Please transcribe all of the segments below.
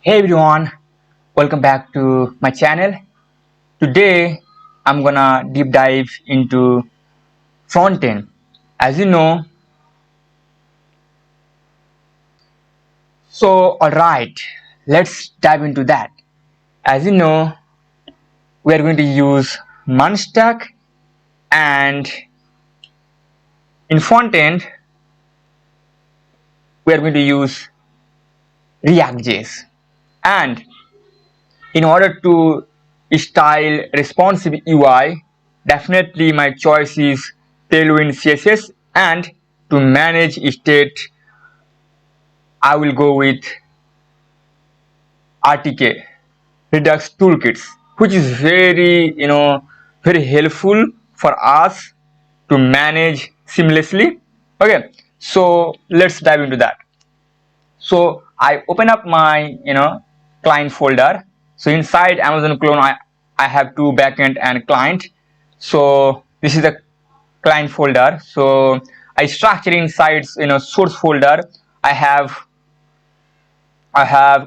Hey everyone, welcome back to my channel. Today I'm gonna deep dive into Frontend. As you know, alright, let's dive into that. As you know, we are going to use MERN stack, and in Frontend we are going to use React.js. And in order to style responsive UI, definitely my choice is Tailwind CSS, and to manage state I will go with RTK, Redux toolkits, which is very helpful for us to manage seamlessly. Okay, so let's dive into that. So I open up my client folder. So inside Amazon clone, I have two backend and client. So this is the client folder. So I structure inside source folder. I have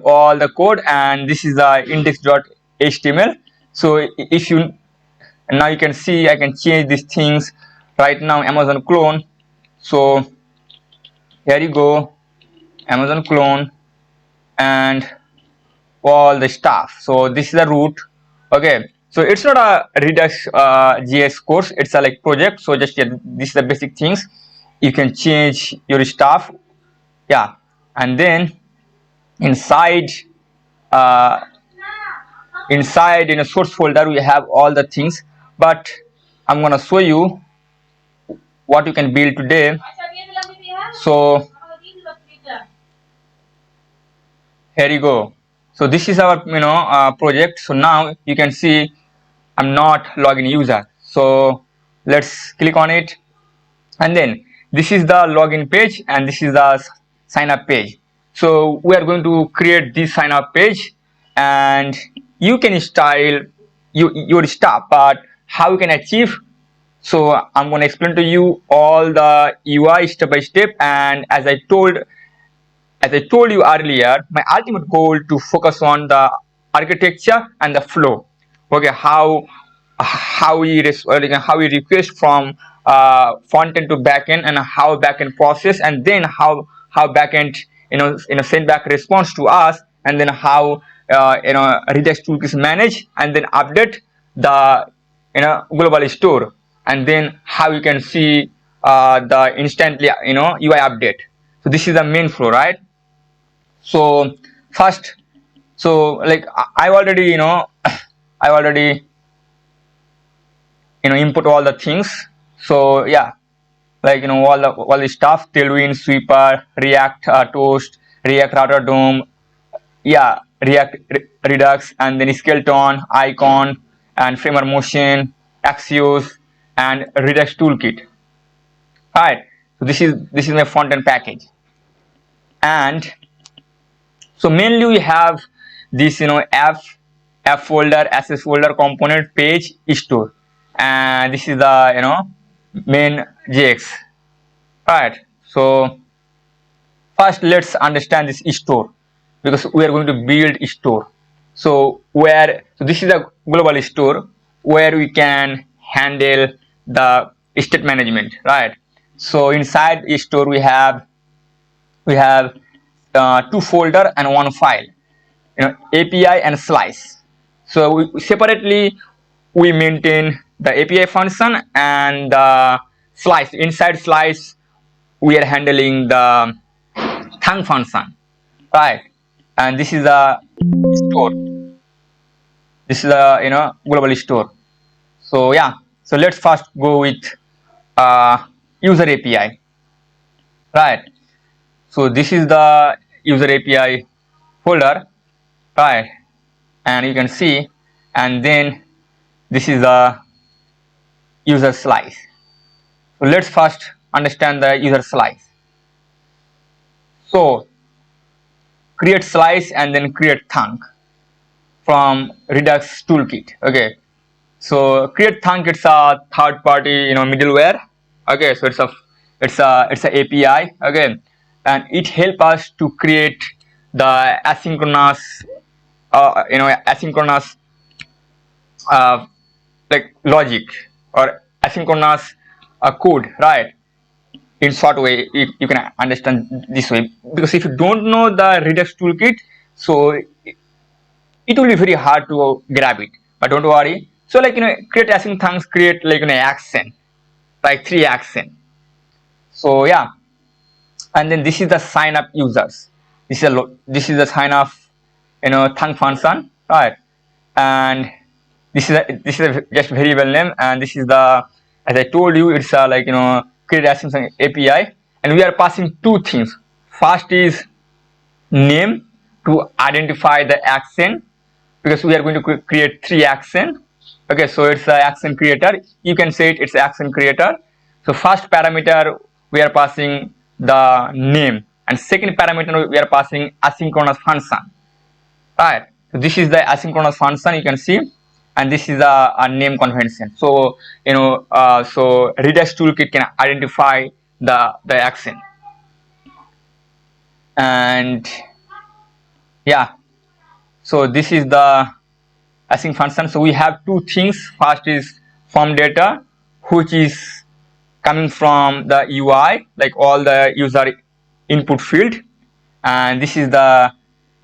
all the code, and this is the index.html. So if you now you can see I can change these things right now. Amazon clone. So here you go, Amazon clone, and all the stuff. So this is the root. Okay, so it's not a Redux JS course, it's a like project. So just this is the basic things. You can change your stuff, yeah. And then inside in a source folder we have all the things, but I'm gonna show you what you can build today. So here you go. So this is our project. So now you can see I'm not login user. So let's click on it, and then this is the login page and this is the sign up page. So we are going to create this sign up page, and you can style your stuff, but how you can achieve. So I'm going to explain to you all the UI step by step. And as I told you earlier, my ultimate goal to focus on the architecture and the flow. Okay, how we request from front end to backend, and how backend process, and then how backend send back response to us, and then how Redux toolkit is managed, and then update the global store, and then how you can see the instantly UI update. So this is the main flow, right? So first, so like I already I already input all the things. So yeah, like all the stuff: Tailwind, Sweeper, React Toast, React Router DOM, yeah, React Redux, and then Skeleton, Icon, and Framer Motion, Axios, and Redux Toolkit. Alright, so this is my front end package. And so mainly we have this f folder, SS folder, component, page, store, and this is the main JX. Right. So first let's understand this store, because we are going to build store. So this is a global store where we can handle the state management, right? So inside store we have two folder and one file, API and slice. So separately we maintain the API function and the slice. Inside slice we are handling the thang function, right? And this is a store. This is a global store. So yeah, so let's first go with user API, right? So this is the user API folder, right? And you can see, and then this is the user slice. So let's first understand the user slice. So create slice and then create thunk from Redux toolkit. Okay, so create thunk, it's a third party middleware. Okay, so it's a API. Okay, and it helps us to create the asynchronous asynchronous like logic or asynchronous code, right? In short way, you can understand this way, because if you don't know the Redux toolkit, so it will be very hard to grab it. But don't worry. So like create async things, create like action, like 3 action. So yeah, and then this is the sign up users. This is the sign up thing function, right? And this is a just variable name, and this is the, as I told you, it's a like create async API, and we are passing 2 things. First is name to identify the action, because we are going to create 3 action. Okay, so it's the action creator. You can say it's action creator. So first parameter we are passing the name, and second parameter we are passing asynchronous function, right? So this is the asynchronous function, you can see, and this is a name convention. So so Redux toolkit can identify the action. And yeah, so this is the async function. So we have 2 things. First is form data, which is coming from the UI, like all the user input field, and this is the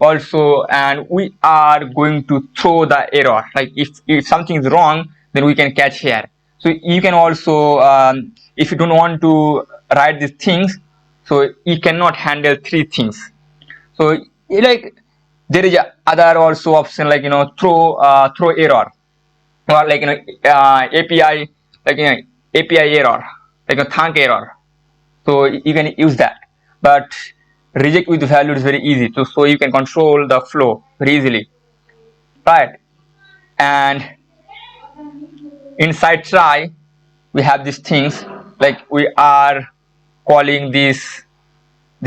also, and we are going to throw the error, like if something is wrong, then we can catch here. So you can also if you don't want to write these things, so you cannot handle 3 things. So like there is other also option, like throw error, or like API, like API error, like a thunk error. So you can use that, but reject with value is very easy. So you can control the flow very easily, right? And inside try we have these things, like we are calling this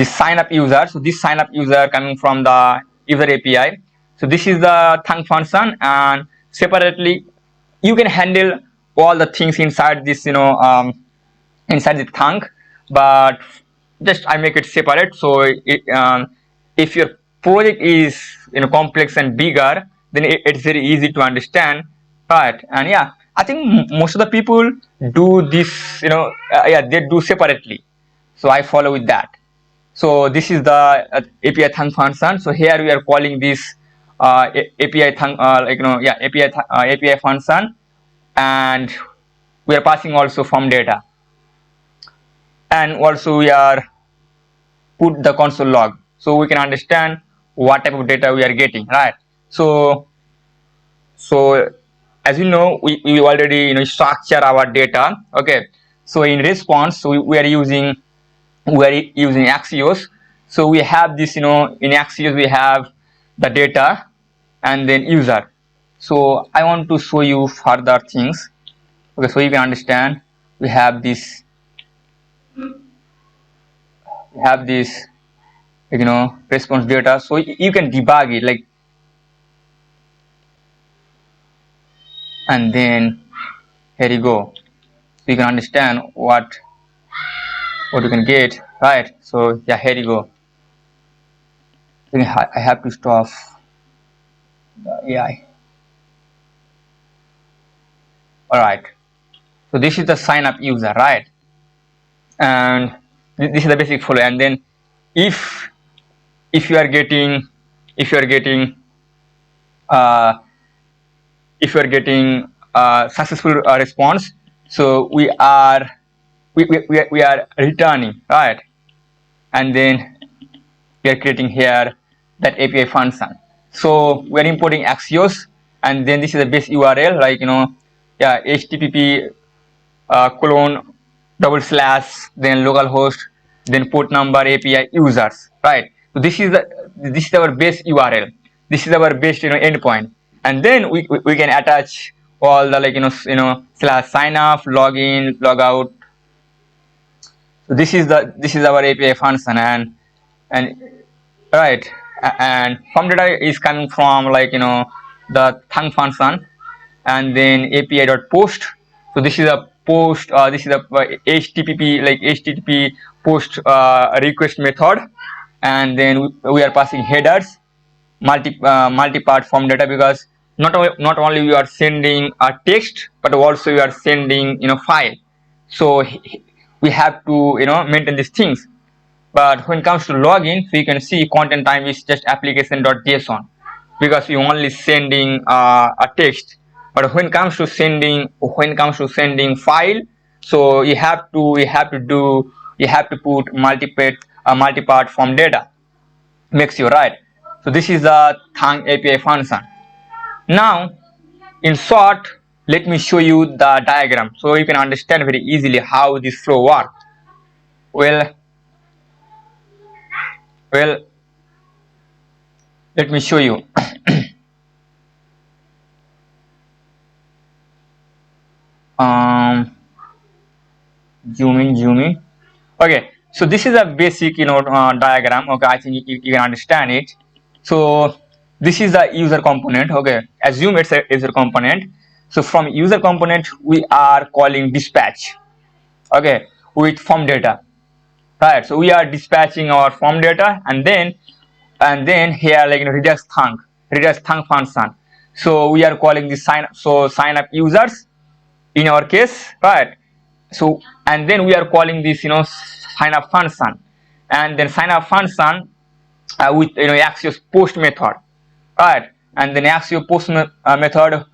sign up user. So this sign up user coming from the user API. So this is the thunk function, and separately you can handle all the things inside this inside the thunk, but just I make it separate. So if your project is complex and bigger, then it's very easy to understand, right? And yeah, I think most of the people do this yeah, they do separately, so I follow with that. So this is the API thunk function. So here we are calling this API thunk API function, and we are passing also form data, and also we are put the console log, so we can understand what type of data we are getting, right? So as you know, we already structure our data. Okay, so in response, so we are using Axios. So we have this in Axios we have the data and then user. So I want to show you further things. Okay, so you can understand we have this response data, so you can debug it, like, and then here you go, so you can understand what you can get, right? So yeah, here you go. I have to stop the AI. All right, so this is the sign up user, right? And this is the basic flow. And then if you are getting successful response, so we are returning, right? And then we are creating here that API function. So we are importing Axios, and then this is the base URL, like yeah, HTTP colon / then localhost, then port number, API users, right? So this is our base URL. This is our base endpoint, and then we can attach all the like /sign up, login, logout. So this is our API function, and right, and form data is coming from like the thunk function, and then API.post. So this is a post. This is a HTTP post request method, and then we are passing headers, multi-part form data, because not only we are sending a text, but also we are sending file. So we have to maintain these things. But when it comes to login, so you can see content type is just application.json, because we only sending a text. But when it comes to sending file, so you have to put multi-part form data. Makes you right. So this is the Thang API function. Now, in short, let me show you the diagram so you can understand very easily how this flow works. Well, let me show you. Zoom in. Okay, so this is a basic diagram. Okay, I think you can understand it. So this is the user component. Okay, assume it's a user component. So from user component we are calling dispatch, okay, with form data, right? So we are dispatching our form data, and then here like Redux thang function. So we are calling the sign up users in our case, right? So and then we are calling this sign up function, and then sign up function with Axios post method, right? And then Axios post method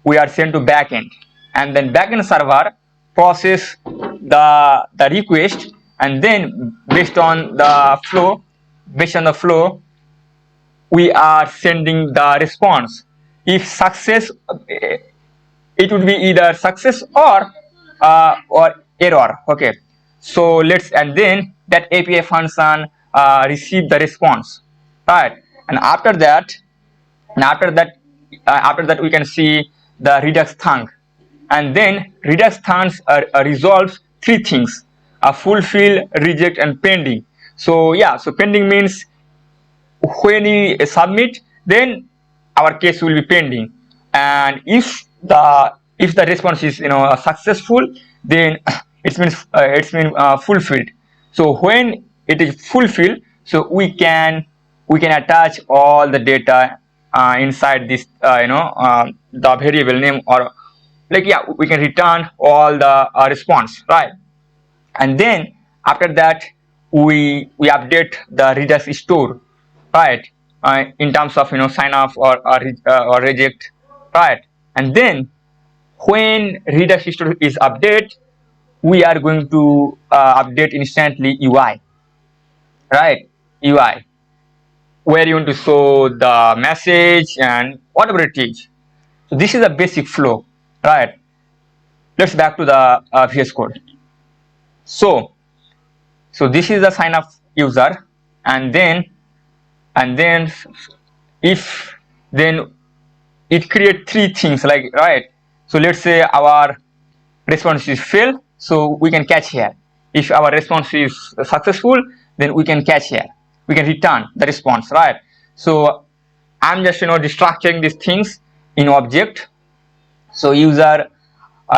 we are sent to backend, and then backend server process the request, and then based on the flow we are sending the response. If success, it would be either success or error. Okay, so and then that API function receive the response, right? And after that we can see the Redux thang, and then Redux thangs resolves three things: fulfill, reject, and pending. So yeah, so pending means when we submit, then our case will be pending, and if the response is successful, then it's been fulfilled. So when it is fulfilled, so we can attach all the data inside this the variable name, or like, yeah, we can return all the response, right? And then after that we update the Redux store, right? In terms of sign off or reject, right? And then when Redux store is updated, we are going to update instantly UI, right? UI, where you want to show the message and whatever it is. So this is a basic flow, right? Let's back to the VS Code. So this is the sign up user, and then if then it create three things, like, right? So let's say our response is fail, so we can catch here. If our response is successful, then we can catch here, we can return the response, right? So I'm just destructuring these things in object. So user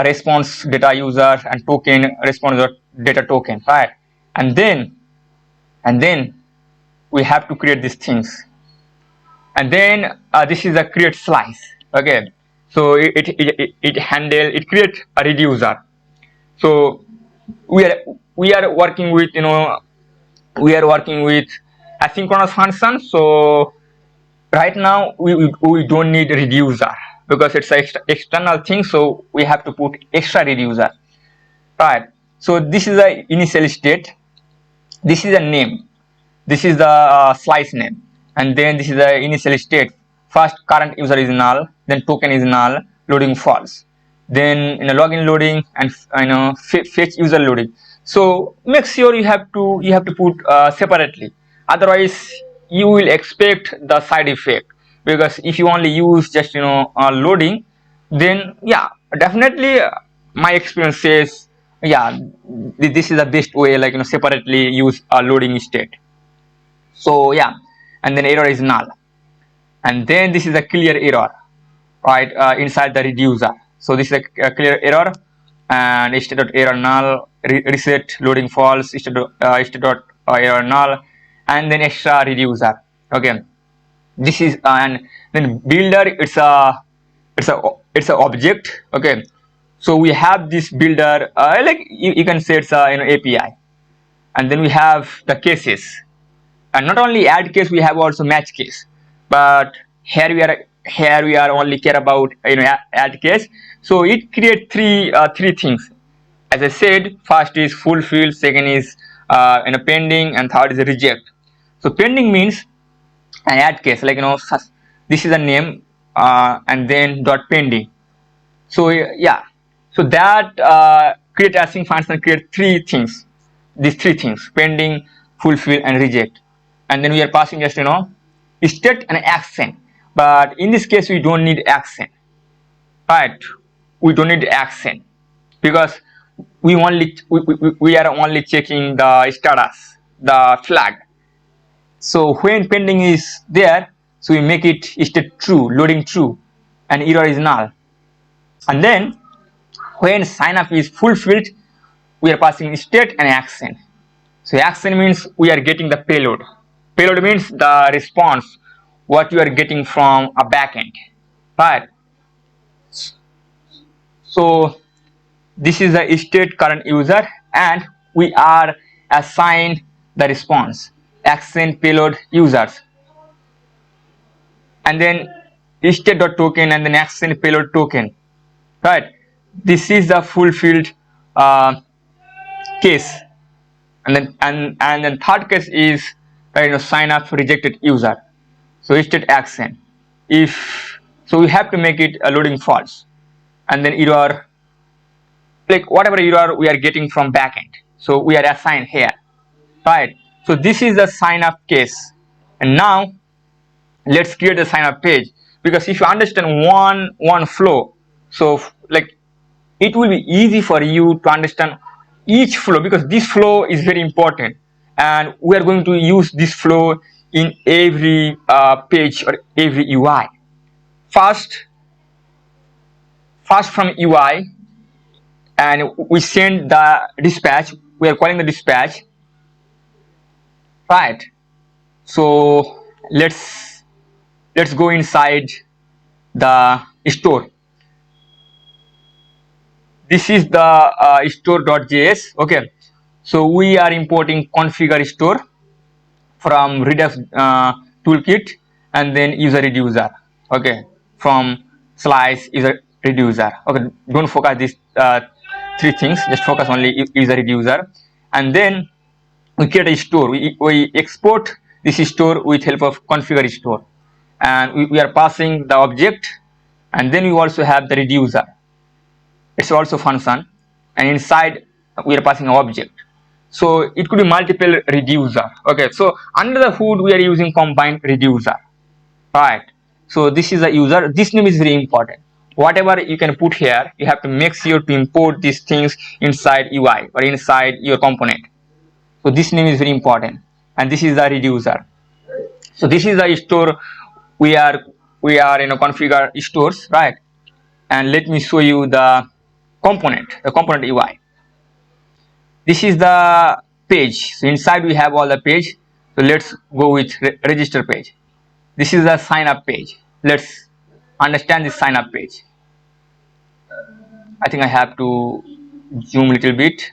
response data user, and token response data token, right? And then we have to create these things, and then this is a create slice. Okay, so it create a reducer. So we are working with asynchronous function. So right now we don't need reducer because it's an external thing, so we have to put extra reducer, right? So this is the initial state, this is a name, this is the slice name, and then this is the initial state. First current user is null, then token is null, loading false, then login loading, and fetch user loading. So make sure you have to put separately, otherwise you will expect the side effect, because if you only use just loading, then yeah, definitely my experience says, yeah, this is the best way, like separately use a loading state. So yeah, and then error is null, and then this is a clear error, right? Inside the reducer. So this is a clear error, and state.error null, reset loading false, state.error null, and then extra reducer. Okay, this is and then builder, it's a object. Okay, so we have this builder, like you can say it's a API, and then we have the cases, and not only add case, we have also match case, but here we are only care about add case. So it creates three things. As I said, first is fulfill, second is pending, and third is reject. So pending means an add case, like this is a name, and then dot pending. So yeah, so that create async function create three things, these three things: pending, fulfill, and reject. And then we are passing just state and action. But in this case, we don't need action, right? We don't need action because we are only checking the status, the flag. So when pending is there, so we make it state true, loading true, and error is null. And then when sign up is fulfilled, we are passing state and action. So action means we are getting the payload. Payload means the response, what you are getting from a backend, right? So this is the state current user, and we are assigned the response, action, payload, users, and then state.token and then action, payload, token, right? This is the fulfilled case. And then third case is sign up rejected user. So state action. If so, we have to make it a loading false, and then error, like whatever error we are getting from backend. So we are assigned here, right? So this is the sign up case, and now let's create the sign up page, because if you understand one flow, so like it will be easy for you to understand each flow, because this flow is very important, and we are going to use this flow in every page or every UI. First from UI, and we send the dispatch. We are calling the dispatch, right? So let's go inside the store. This is the store.js. Okay, so we are importing configure store from Redux toolkit, and then user reducer. Okay, from slice user reducer. Okay, don't focus these three things, just focus only user reducer. And then we create a store. We export this store with help of configure store, and we are passing the object, and then we also have the reducer. It's also function, and inside we are passing an object. So it could be multiple reducer. Okay, so under the hood we are using combined reducer, right? So this is a user. This name is very important. Whatever you can put here, you have to make sure to import these things inside UI or inside your component. So this name is very important, and this is the reducer. So this is the store. We are configure stores, right? And let me show you the component UI. This is the page. So inside we have all the page. So let's go with register page. This is the sign up page. Let's understand this sign up page. I think I have to zoom a little bit.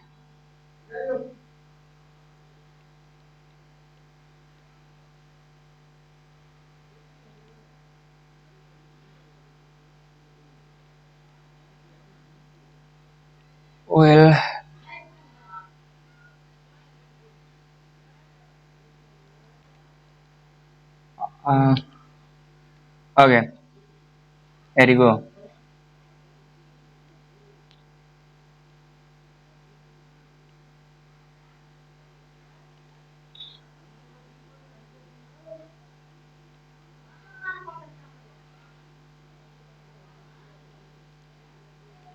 Well, okay, there you go.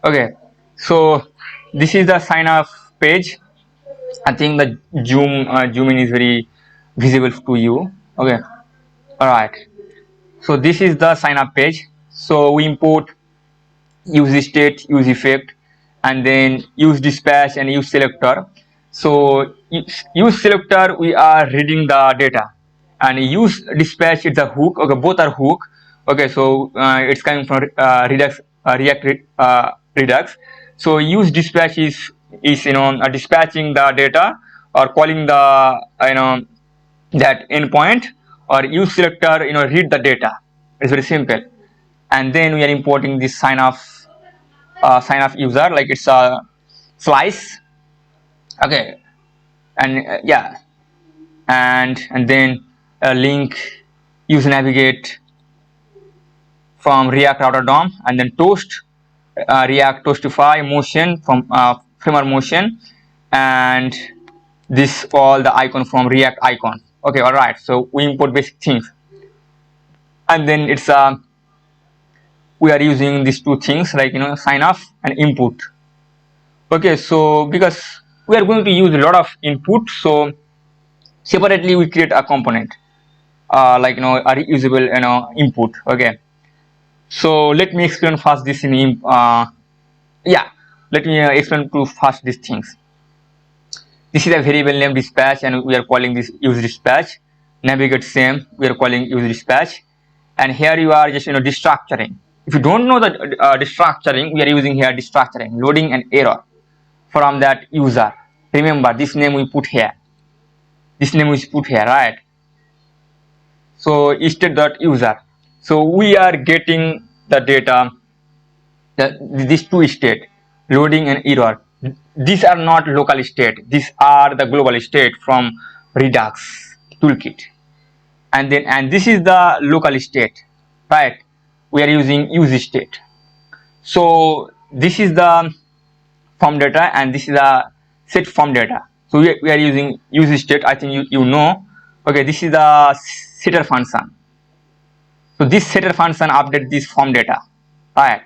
Okay, so this is the sign up page. I think the zoom in is very visible to you. Okay, all right. So this is the sign up page. So we import use state, use effect, and then use dispatch and use selector. So use selector, we are reading the data, and use dispatch is the hook. Okay, both are hook. Okay, so it's coming from Redux, Redux. So use dispatch is dispatching the data or calling the that endpoint, or use selector read the data. It's very simple. And then we are importing this sign off user, like it's a slice. Okay, and yeah, and then a link, use navigate from React router DOM, and then toast React toastify motion from framer motion, and this all the icon from React icon. Okay, all right, so we import basic things, and then it's we are using these two things, like sign off and input. Okay, so because we are going to use a lot of input, so separately we create a component like a reusable input. Okay, so let me explain first this in yeah, let me explain to first these things. This is a variable name dispatch, and we are calling this use dispatch. Navigate same, we are calling use dispatch, and here you are just destructuring. If you don't know the destructuring, we are using here destructuring, loading an error from that user. Remember, this name we put here. This name is put here, right? So state.user. So we are getting the data, these two state, loading and error. These are not local state. These are the global state from Redux toolkit. And this is the local state, right? We are using use state. So this is the form data, and this is the set form data. So we are using use state. I think you know. Okay, this is the setter function. So this setter function update this form data, right?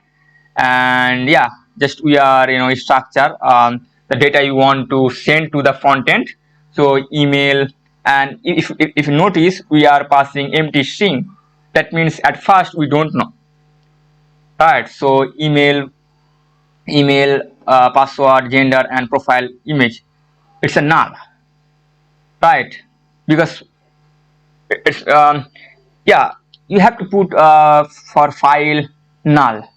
And yeah, just we are structure the data you want to send to the front end. So email, and if you notice, we are passing empty string. That means at first we don't know, right? So email, password, gender, and profile image, it's a null, right? Because it's yeah, you have to put for file null,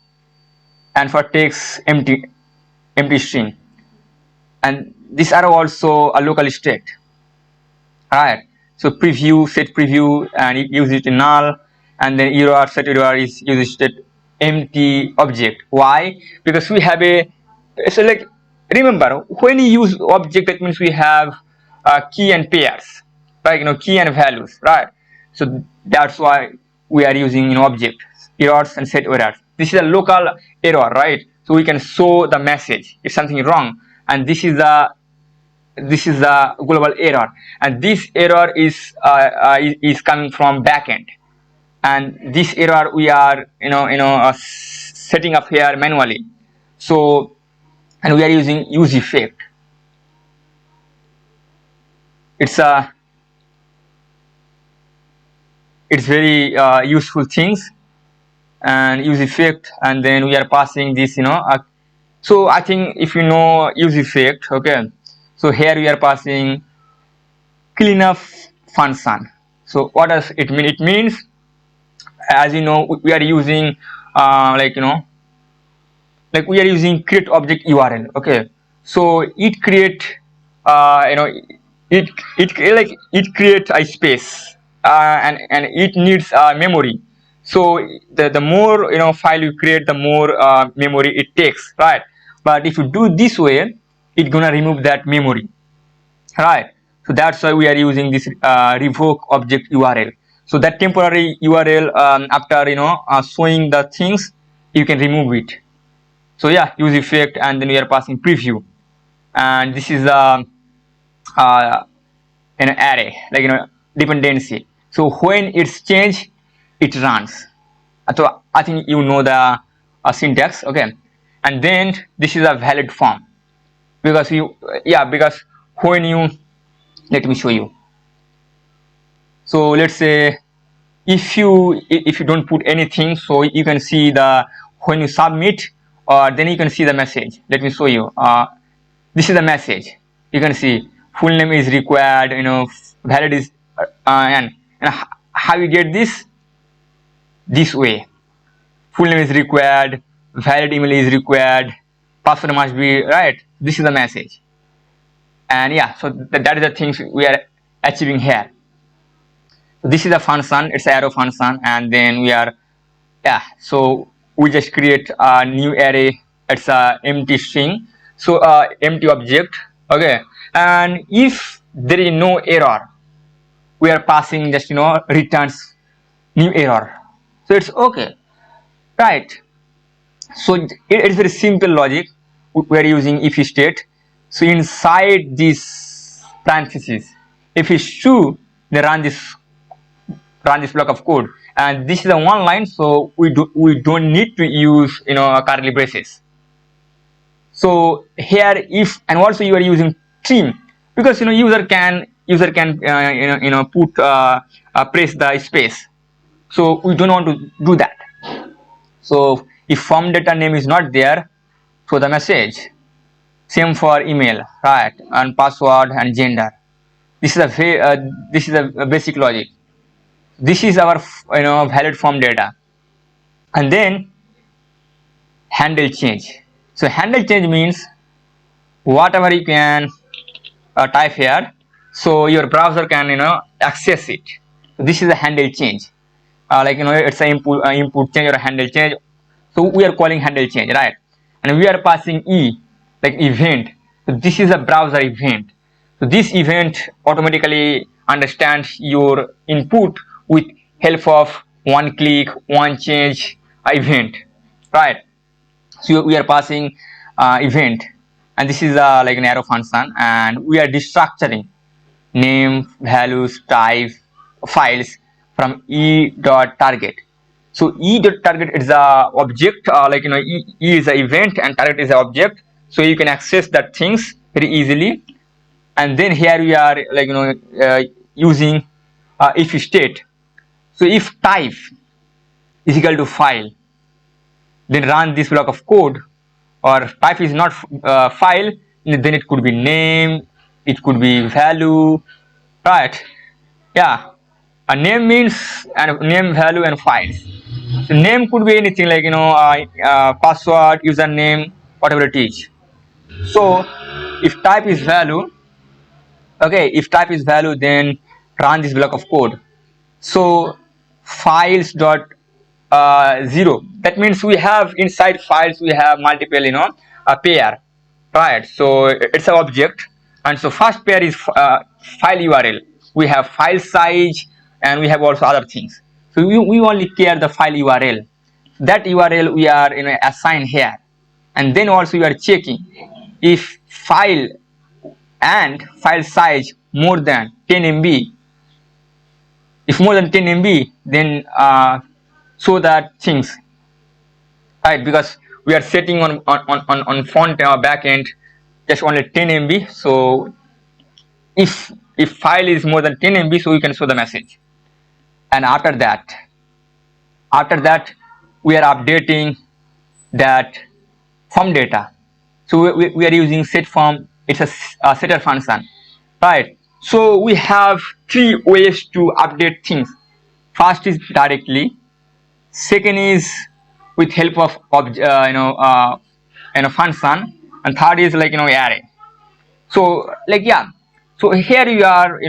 and for text empty string, and these are also a local state, right? So preview, set preview, and use it in null, and then error, set error is use state empty object. Why? Because we have a, so like, remember, when you use object, that means we have key and pairs, right? Key and values, right? So that's why we are using object, errors and set errors. This is a local error, right? So we can show the message if something wrong, and this is the global error, and this error is coming from backend, and this error we are setting up here manually. So, and we are using use effect. It's very useful things, and use effect, and then we are passing this so I think if you know use effect, okay, so here we are passing cleanup function. So what does it mean? It means, as you know, we are using like we are using create object URL. Okay, so it create it creates a space, and it needs memory. So the more file you create, the more memory it takes, right? But if you do this way, it's gonna remove that memory, right? So that's why we are using this revoke object URL. So that temporary URL, after showing the things, you can remove it. So yeah, use effect, and then we are passing preview, and this is an array, like dependency. So when it's changed, it runs. So I think you know the syntax, okay? And then this is a valid form, because because when you, let me show you. So let's say if you don't put anything, so you can see the when you submit, or then you can see the message. Let me show you. This is the message. You can see full name is required, valid is and how you get this way. Full name is required, valid email is required, password must be right. This is the message. And yeah, so that is the things we are achieving here. So this is the function, it's arrow function, and then we are, yeah, so we just create a new array. It's a empty string, so empty object. Okay, and if there is no error, we are passing just returns new error, so it's okay, right? So it's very simple logic. We are using if state. So inside this parenthesis, if it's true, then run this block of code, and this is a one line, so we don't need to use curly braces. So here if, and also you are using trim, because user can put press the space, so we don't want to do that. So if form data name is not there, so the message. Same for email, right, and password and gender. This is a basic logic. This is our valid form data, and then handle change. So handle change means whatever you can type here, so your browser can access it. So this is a handle change. Like it's an input change or a handle change. So we are calling handle change, right? And we are passing like event. So this is a browser event. So this event automatically understands your input with help of one click, one change event, right? So we are passing event, and this is like an arrow function, and we are destructuring name, values, type, files from e.target. So e.target is the object, like e is the event and target is the object, so you can access that things very easily. And then here we are like using if state. So if type is equal to file, then run this block of code, or type is not file, then it could be name, it could be value, right? Yeah, a name means and name, value, and files. So name could be anything like password, username, whatever it is. So if type is value, okay, if type is value, then run this block of code. So files dot 0, that means we have inside files we have multiple a pair, right? So it's an object, and so first pair is file URL. We have file size, and we have also other things. So we only care the file URL. That URL we are assign here, and then also we are checking if file and file size more than 10 MB. If more than 10 MB, then show that things, right? Because we are setting on front backend just only 10 MB. So if file is more than 10 MB, so we can show the message. And after that we are updating that form data. So we are using set form. It's a setter function, right? So we have 3 ways to update things. First is directly, second is with help of function, and third is like array. So like, yeah, so here you are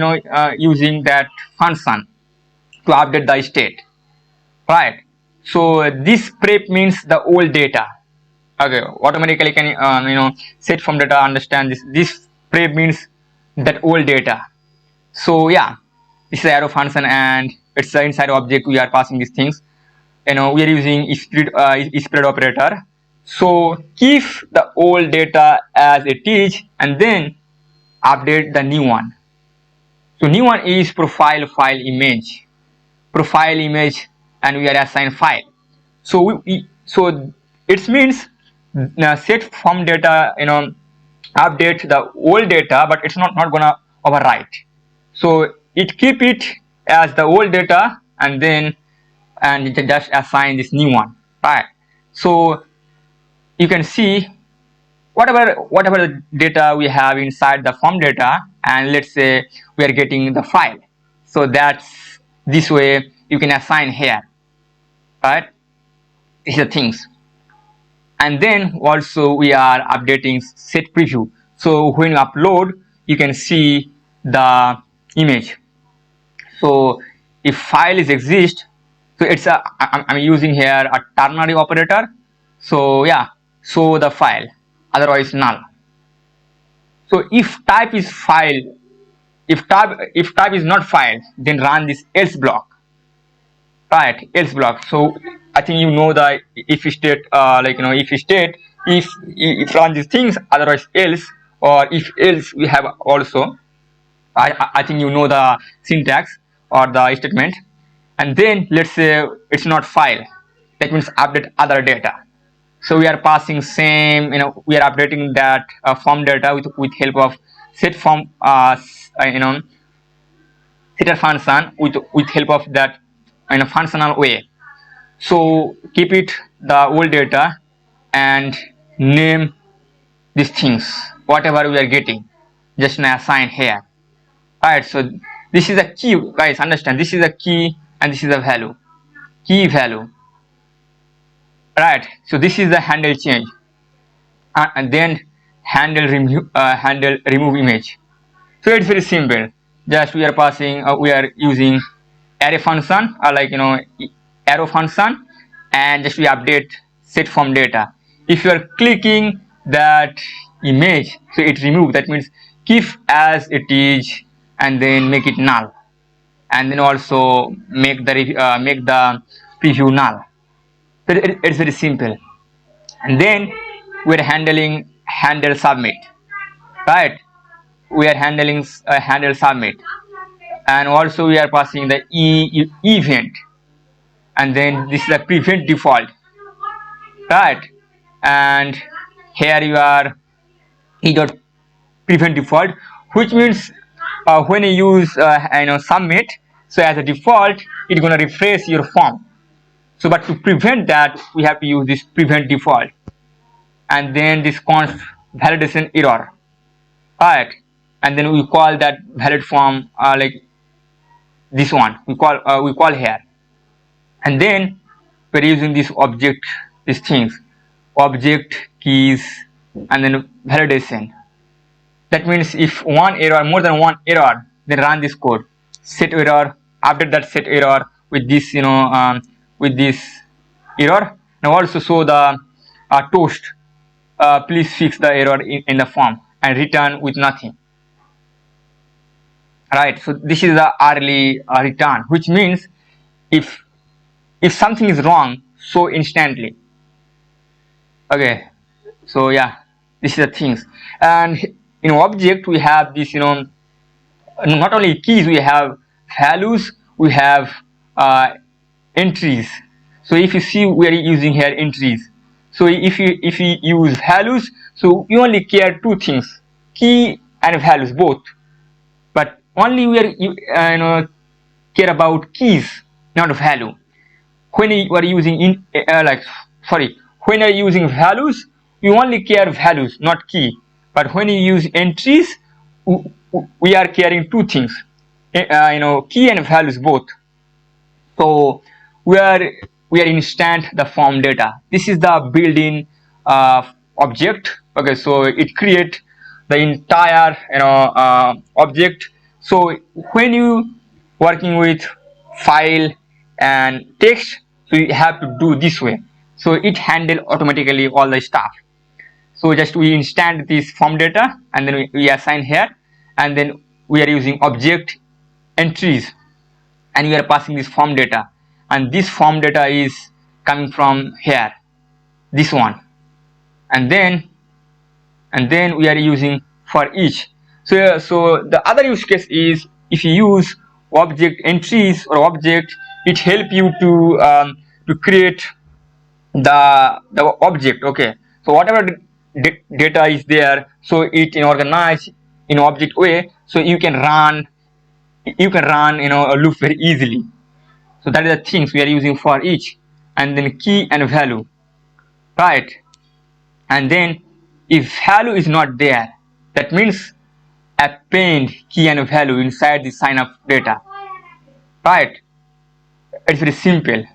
using that function to update the state, right? So this prep means the old data. Okay, automatically can set form data understand this prep means that old data. So yeah, this is the arrow function, and it's the inside object we are passing these things. We are using spread operator. So keep the old data as it is, and then update the new one. So new one is profile file image, and we are assigned file. So so it means set form data update the old data, but it's not gonna overwrite. So it keep it as the old data, and then just assign this new one, right? So you can see whatever the data we have inside the form data, and let's say we are getting the file. So that's this way you can assign here, right? These are things. And then also we are updating set preview. So when you upload, you can see the image. So if file is exist, so it's a I'm using here a ternary operator. So yeah, show the file, otherwise null. So if type is file, if type is not file, then run this else block, right? Else block. So I think you know the if state, if state, if run these things, otherwise else, or if else we have also. I think you know the syntax or the statement. And then let's say it's not file, that means update other data. So we are passing same, we are updating that form data with help of set form, setter function with help of that in a functional way. So keep it the old data and name these things whatever we are getting, just now assign here. Alright, so this is a key, guys, understand, this is a key and this is a value, key value. Right, so this is the handle change, and then handle remove image. So it's very simple, just we are passing, we are using array function, arrow function, and just we update set form data. If you are clicking that image, so it remove, that means keep as it is and then make it null, and then also make the preview null. So it's very simple. And then we're handling handle submit, right? We are handling handle submit, and also we are passing the event, and then this is the prevent default, right? And here you are dot prevent default, which means when you use submit, so as a default it's going to refresh your form. So but to prevent that, we have to use this prevent default, and then this const validation error, right? And then we call that valid form, like this one we call here. And then we're using this object, these things, object keys, and then validation. That means if one error, more than one error, then run this code, set error, update that set error with this, with this error, and also show the toast, please fix the error in the form, and return with nothing. Right, so this is the early return, which means if something is wrong, show instantly. Okay, so yeah, this is the things. And in object we have this, not only keys, we have values, we have entries. So if you see, we are using here entries. So if you use values, so you only care two things, key and values both, but only we are care about keys, not value. When you are using when you are using values, you only care values, not key. But when you use entries, we are caring two things, key and values both. So we are instant the form data. This is the built-in object. Okay, so it create the entire object. So when you working with file and text, so you have to do this way. So it handle automatically all the stuff. So just we instant this form data, and then we assign here, and then we are using object entries, and we are passing this form data, and this form data is coming from here, this one, and then we are using for each. So the other use case is if you use object entries or object, it help you to create the object. Okay, so whatever data is there, so it organized in object way, so you can run a loop very easily. So that is the things we are using for each, and then key and value, right? And then if value is not there, that means append key and value inside the sign up data, right? It's very simple.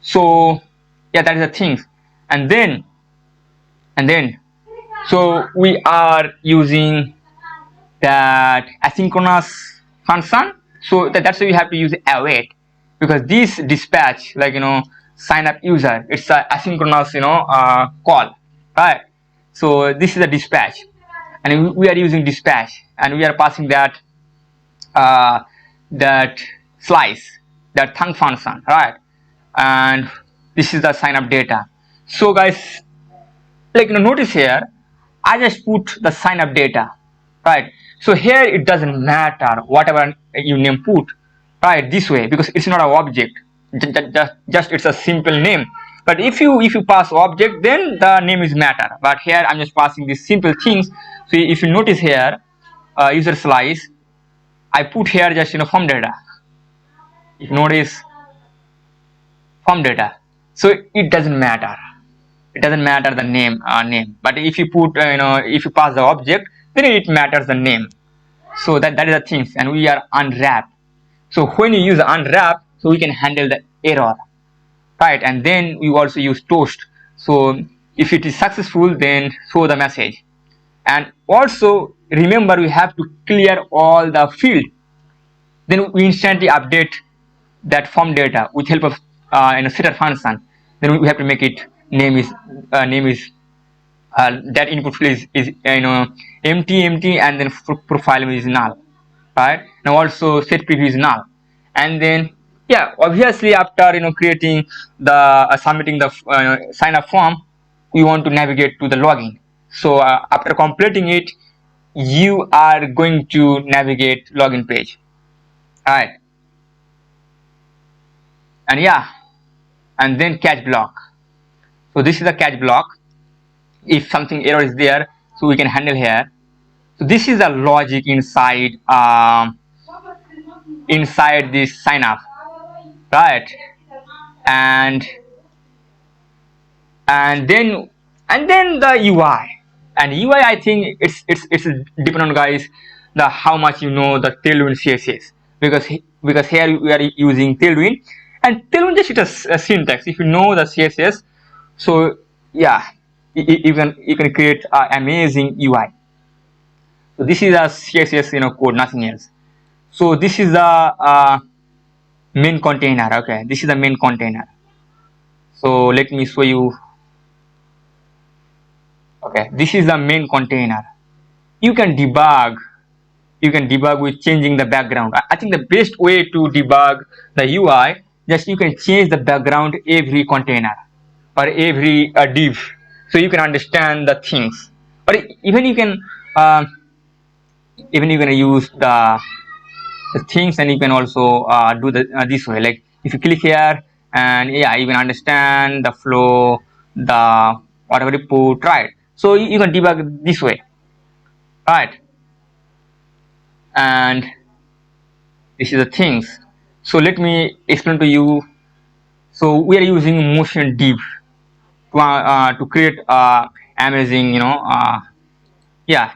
So yeah, that is the thing. And then so we are using that asynchronous function. So that's why we have to use await, because this dispatch, like sign up user, it's a asynchronous call, right? So this is a dispatch, and we are using dispatch, and we are passing that that slice, that thunk function, right? And this is the sign up data. So guys, like notice here, I just put the sign up data, right? So here it doesn't matter whatever you name put, right? This way, because it's not an object, just it's a simple name. But if you pass object, then the name is matter. But here I'm just passing these simple things. So if you notice here, user slice, I put here just form data. If you notice, form data, so it doesn't matter. It doesn't matter the name. But if you put if you pass the object, then it matters the name. So that is the things. And we are unwrap. So when you use unwrap, so we can handle the error, right? And then we also use toast. So if it is successful, then show the message. And also remember, we have to clear all the field. Then we instantly update that form data with help of setter function. Then we have to make it name is that input field is empty, and then profile is null, right? Now also set preview is null. And then yeah, obviously after creating the submitting the sign up form, we want to navigate to the login. So after completing it, you are going to navigate login page, right? And yeah, and then catch block. So this is the catch block. If something error is there, so we can handle here. So this is the logic inside inside this sign up, right? And then the UI. And UI, I think it's depend on guys the how much you know the Tailwind CSS, because here we are using Tailwind, and Tailwind just is a syntax. If you know the CSS, so yeah, you can create an amazing UI. So this is a CSS code, nothing else. So this is the main container. Okay, this is the main container. So let me show you. Okay, this is the main container. You can debug with changing the background. I think the best way to debug the UI, just you can change the background every container or every div, so you can understand the things. Or even you can use the things, and you can also do the this way. Like if you click here, and yeah, you can understand the flow, the whatever you put, right? So you can debug this way, right? And this is the things. So let me explain to you. So we are using motion div to create amazing yeah.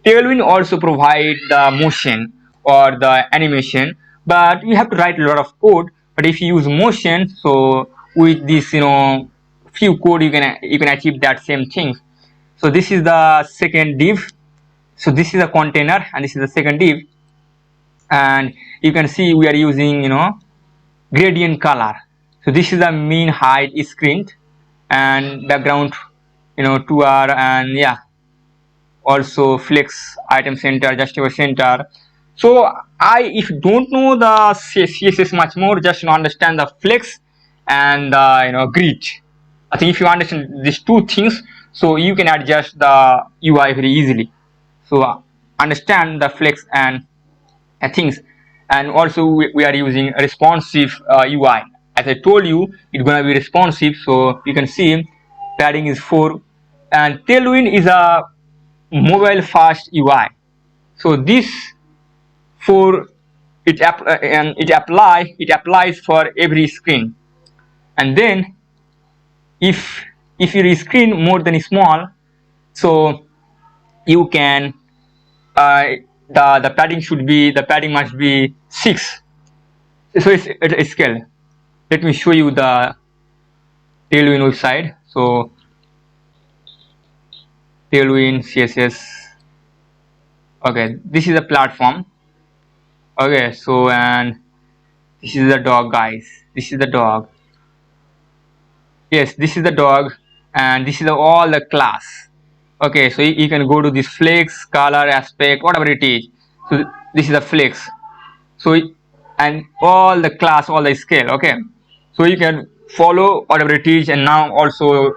Tailwind also provide the motion or the animation, but you have to write a lot of code. But if you use motion, so with this few code, you can achieve that same thing. So this is the second div. So this is a container, and this is the second div. And you can see we are using gradient color. So this is the mean height is screened, and background 2R, and yeah, also flex item center, justifier center. So if you don't know the CSS much more, just understand the flex and the grid. I think if you understand these two things, so you can adjust the UI very easily. So understand the flex and things. And also we are using responsive UI. As I told you, it's gonna be responsive. So you can see padding is 4, and Tailwind is a mobile fast UI. So this it applies for every screen. And then if your screen more than small, So you can the padding must be 6. So it's a scale. Let me show you the Tailwind website. So Tailwind CSS. Okay, this is a platform. Okay, so and this is the dog, guys. This is the dog. Yes, this is the dog, and this is all the class. Okay, so you can go to this flex, color, aspect, whatever it is. So this is the flex. So and all the class, all the scale. Okay, so you can follow whatever it is, and now also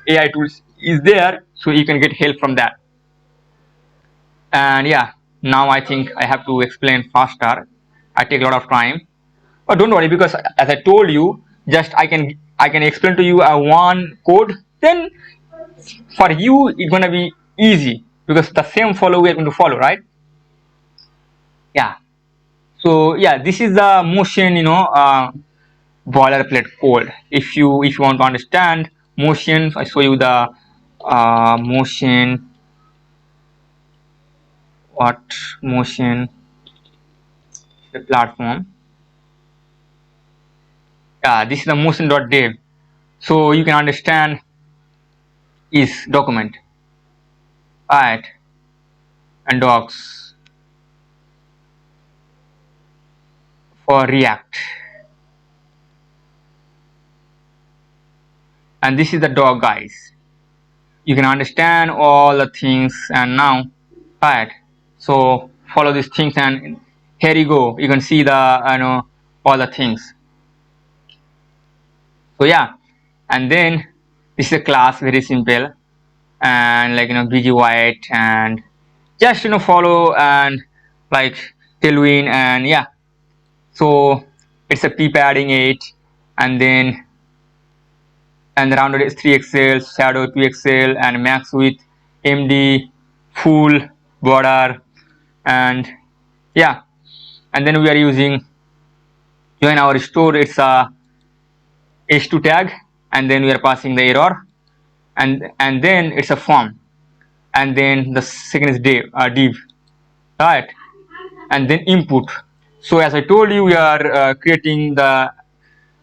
AI tools is there, so you can get help from that. And yeah, now I think I have to explain faster. I take a lot of time, but don't worry, because as I told you, just I can explain to you a one code, then for you it's gonna be easy, because the same follow we are going to follow, right? Yeah. So yeah, this is the motion boilerplate code. If you want to understand motion, I show you the motion. What motion? The platform. Yeah, this is the motion.dev. So you can understand is document, right, and docs for React. And this is the dog, guys. You can understand all the things, and now, right, so follow these things, and here you go, you can see the all the things. So yeah, and then this is a class, very simple, and like BG white, and just follow, and like Tailwind, and yeah, so it's a p padding 8, and then and rounded is 3xl, shadow 2xl, and max width MD, full border, and yeah, and then we are using join our store. It's a h2 tag, and then we are passing the error, and then it's a form, and then the second is div, right, and then input. So as I told you, we are creating the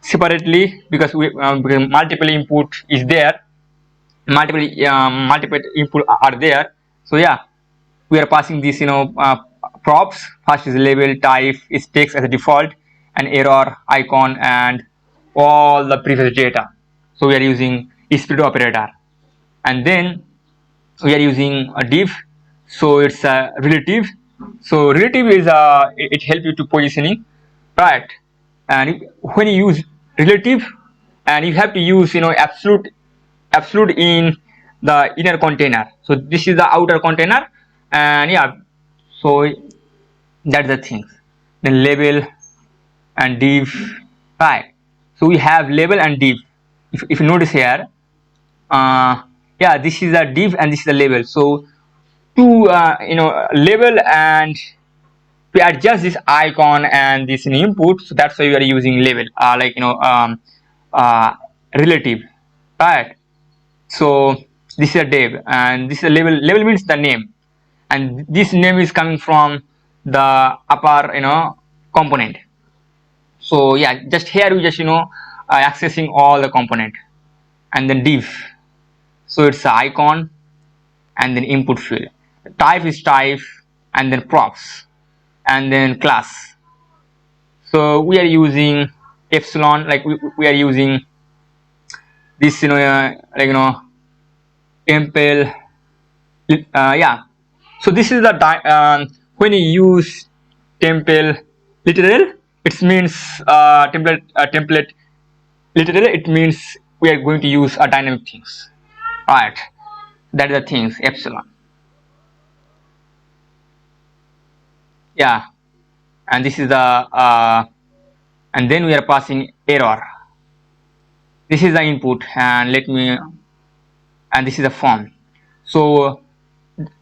separately, because because multiple input is there, multiple input are there. So yeah, we are passing this props. First is label, type is text as a default, and error, icon, and all the previous data. So we are using split operator, and then we are using a div. So it's a relative. So relative is it helps you to positioning, right? And when you use relative, and you have to use absolute in the inner container. So this is the outer container, and yeah, so that's the things. Then label and div, right? So we have label and div. If you notice here, yeah, this is a div and this is the label. So to label and to adjust this icon and this input, so that's why we are using label, relative, right? So this is a div, and this is a label. Label means the name, and this name is coming from the upper component. So yeah, just here we just accessing all the component, and then div. So it's the icon, and then input field. Type is type, and then props, and then class. So we are using epsilon, like we are using this temple, yeah. So this is the when you use temple literal, it means template literal, it means we are going to use a dynamic things, right? That is the things, epsilon. Yeah, and this is the and then we are passing error. This is the input, and and this is the form. So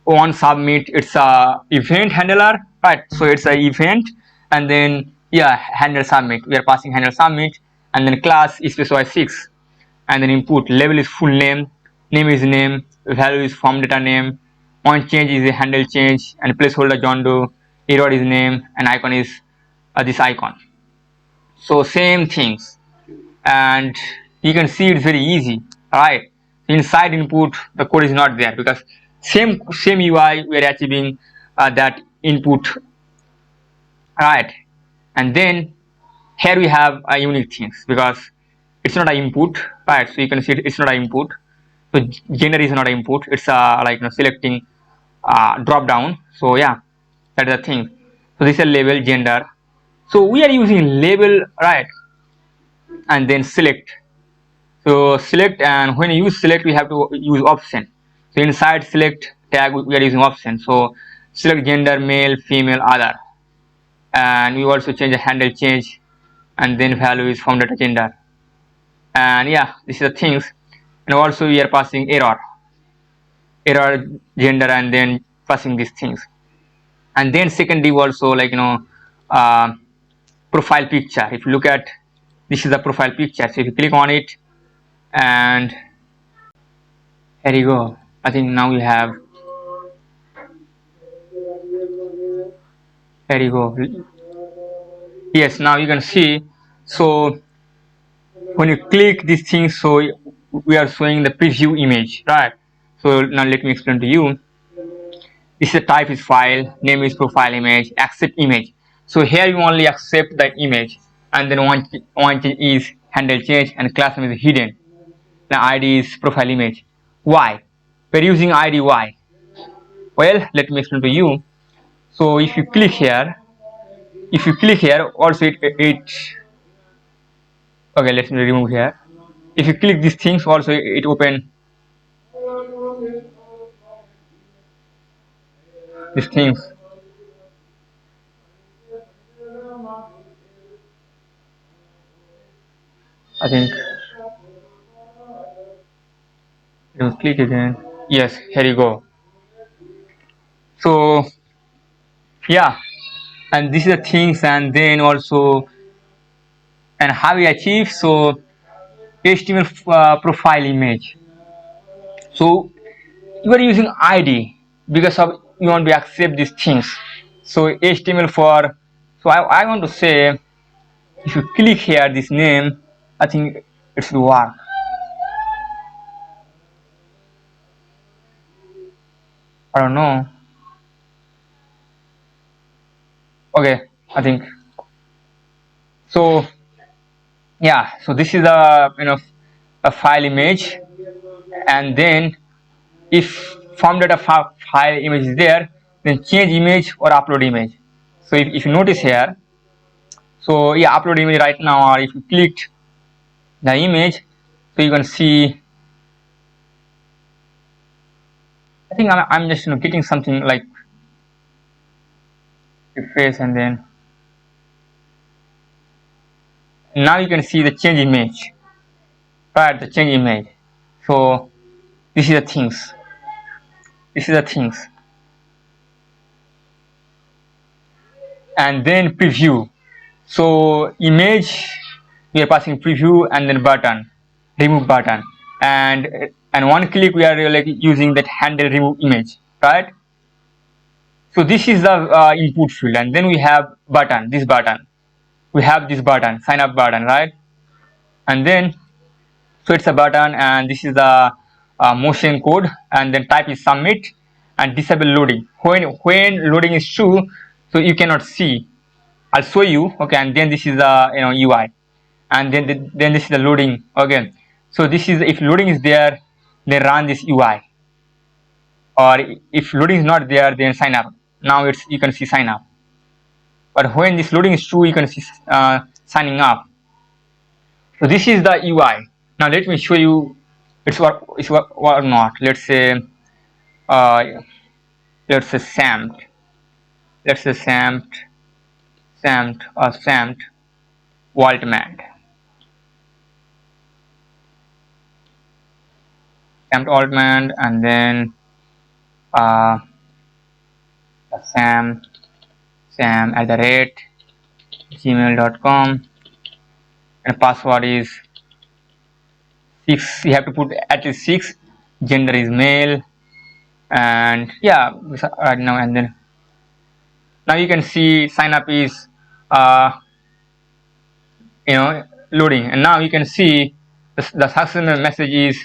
on submit, it's a event handler, right? So it's a event, and then yeah, handle submit, we are passing handle submit, and then class is specify 6, and then input label is full name, name is name, value is form data name, on change is a handle change, and placeholder John Doe, error is name, and icon is this icon. So same things, and you can see it's very easy, right? Inside input the code is not there because same UI we are achieving that input, right? And then here we have a unique things because it's not an input, right? So you can see it's not an input. So gender is not an input. It's like selecting drop down. So yeah, that's the thing. So this is a label gender. So we are using label, right? And then select. So select, and when you use select we have to use option. So inside select tag we are using option. So select gender male, female, other, and we also change the handle change, and then value is from data gender. And yeah, this is the things. And also we are passing error gender, and then passing these things. And then second div also like uh, profile picture. If you look at, this is the profile picture. So if you click on it, and here you go. I think now you have, here you go. Yes, now you can see. So when you click these things, so we are showing the preview image, right? So now let me explain to you. This is the type is file, name is profile image, accept image. So here you only accept the image, and then one change is handle change, and class name is hidden. The ID is profile image. Why? We're using ID. Why? Well, let me explain to you. So if you click here, also it okay, let me remove here. If you click these things, also it open these things. I think you click again. Yes, here you go. So yeah, and this is the things, and then also, and how we achieve. So HTML profile image. So you are using ID because of you want to accept these things. So HTML for, so I want to say, if you click here this name, I think it should work. I don't know. Okay, I think so. Yeah, so this is a file image, and then if form data file image is there, then change image or upload image. So if you notice here, so yeah, upload image right now, or if you clicked the image, so you can see, I think I'm just getting something like refresh, and then now you can see the change image, right? The change image. So this is the things. And then preview. So image, we are passing preview, and then button, remove button, and one click we are like using that handle remove image, right? So this is the input field, and then we have button, this button, we have this button, sign up button, right? And then so it's a button, and this is the motion code, and then type is submit, and disable loading. When loading is true, so you cannot see. I'll show you. Okay, and then this is the UI, and then this is the loading. Okay, so this is, if loading is there, then run this UI, or if loading is not there, then sign up. Now it's, you can see sign up, but when this loading is true, you can see signing up. So this is the UI. Now let me show you it's work or not. Let's say SAMT. Let's say SAMT or SAMT Altman. SAMT Altman, and then SAM @gmail.com, and password is 6. You have to put at least 6, gender is male, and yeah, right now, and then now you can see sign up is loading, and now you can see the success message is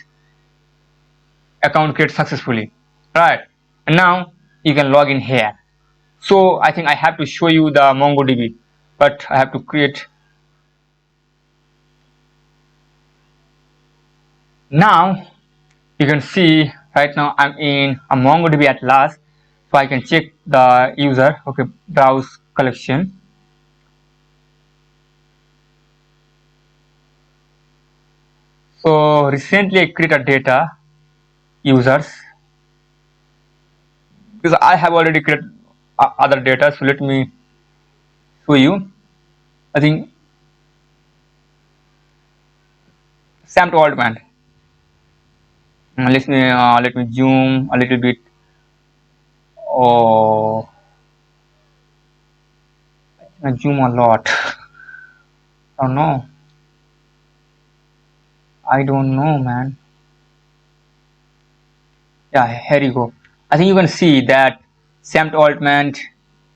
account created successfully, right? And now you can log in here. So I think I have to show you the MongoDB, but I have to create. Now you can see right now I'm in a MongoDB at last, so I can check the user. Okay, browse collection. So recently I created data users because I have already created other data. So let me show you. I think Sam to Altman. Let me zoom a little bit. Oh, I zoom a lot. Oh no, I don't know, man. Yeah, here you go. I think you can see that Sam to Altman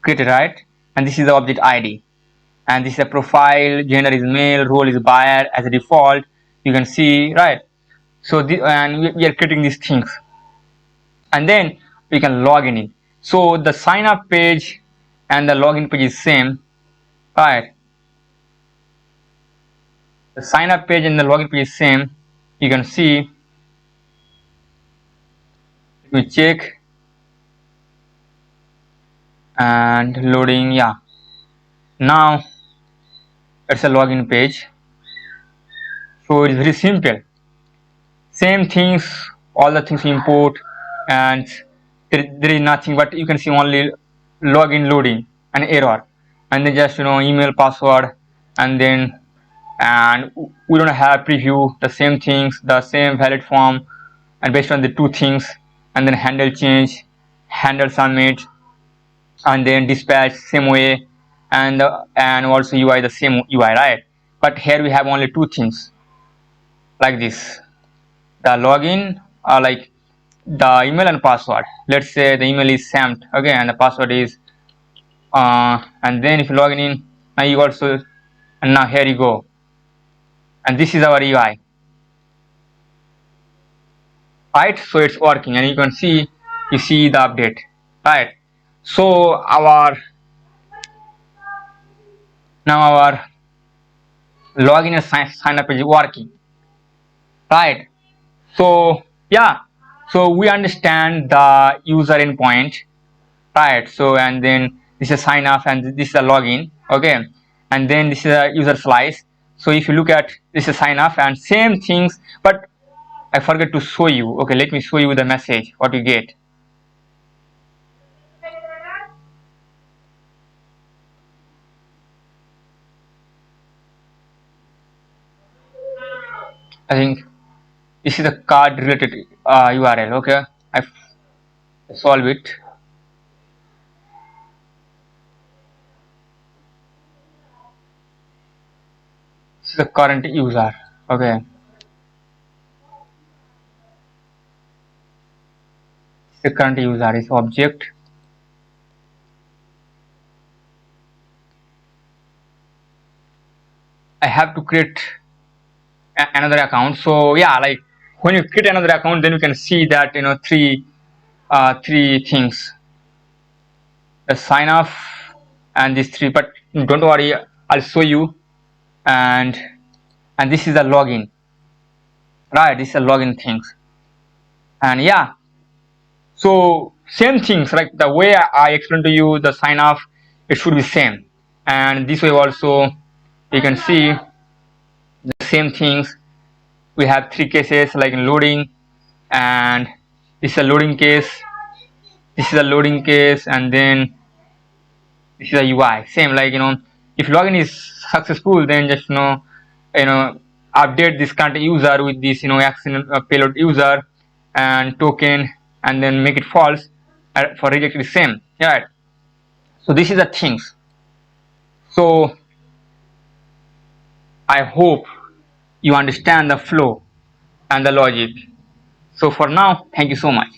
created, right? And this is the object ID. And this is a profile, gender is male, role is buyer as a default. You can see, right? So and we are creating these things, and then we can log in it. So the sign up page and the login page is same, right? The sign up page and the login page is same. You can see. Let me check and loading. Yeah. Now it's a login page. So it's very simple. Same things, all the things import, and there is nothing, but you can see only login loading and error, and then just email password, and then and we don't have preview, the same things, the same valid form, and based on the two things, and then handle change, handle submit, and then dispatch same way, and also UI the same UI, right? But here we have only two things like this. The login like the email and password. Let's say the email is SAMT, okay, and the password is and then if you log in, now you also, and now here you go, and this is our UI, right? So it's working, and you can see, you see the update, right? So now our login and sign up is working, right? So yeah, so we understand the user endpoint, right? So and then this is sign up and this is a login, okay, and then this is a user slice. So if you look at this is sign up and same things, but I forget to show you. Okay, let me show you the message what you get. I think this is a card related URL, okay, I solve it. This is the current user, okay, the current user is object. I have to create another account. So yeah, like when you create another account, then you can see that three things, the sign off and these three, but don't worry, I'll show you. And this is the login, right? This is the login things, and yeah, so same things, like the way I explained to you the sign off, it should be same, and this way also you can see the same things. We have three cases like loading, and this is a loading case, this is a loading case, and then this is a UI. Same, like if login is successful, then just update this current user with this action payload user and token, and then make it false. For reject is same, right? So this is the things. So I hope you understand the flow and the logic. So for now, thank you so much.